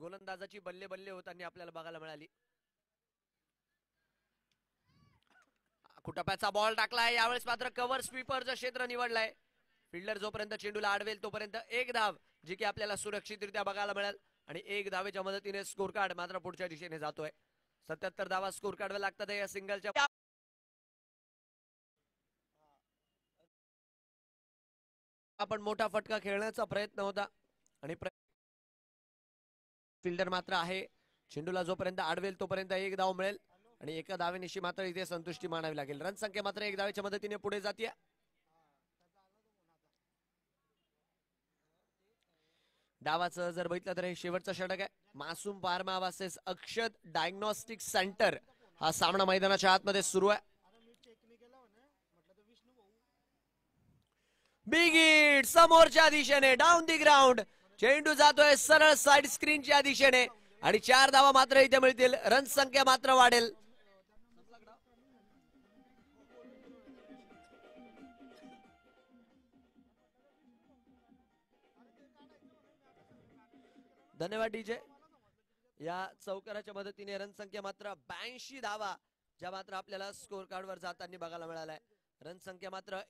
गोलंदाजाची बल्ले बल्ले होताना आपल्याला बघायला मिळाली. कुटप्याचा बॉल टाकलाय, यावेळेस मात्र कव्हर स्वीपरचं क्षेत्र निवडलंय. फिल्डर जोपर्यंत चेंडूला अडवेल तोपर्यंत एक धाव जी की आपल्याला सुरक्षितरित्या बघायला मिळेल आणि एक धावेच्या मदतीने स्कोर कार्ड मात्र पुढच्या दिशेने जातोय. 77 धावा स्कोर कार्डवर लागतात या सिंगलच्या. आपण मोठा फटका खेळण्याचा प्रयत्न होता आणि फिल्डर मात्र आहे. चेंडूला जोपर्यंत अडवेल तोपर्यंत एक धाव मिळेल आणि एका धावेनिशी मात्र इथे संतुष्टी मानावी लागेल. रन संख्या मात्र एक धावेच्या मदतीने पुढे जाते. डावाचं जर बघितलं तर हे शेवटचं षटक आहे. मासूम फार्मा वर्सेस अक्षत डायग्नोस्टिक सेंटर हा सामना मैदानाच्या आतमध्ये सुरू आहे. बिग हिट समोरच्या दिशेने डाऊन दी ग्राउंड. चेंडू जातोय सरळ साइड स्क्रीनच्या दिशेने आणि 4 धावा मात्र इथे मिळतील. रन संख्या मात्र वाढेल. धन्यवाद डीजे. या चौकाराच्या मदतीने रन संख्या मात्र 82 धावा ज्या मात्र आपल्याला स्कोर कार्डवर जाताना बघायला मिळालाय. रन संख्या मात्र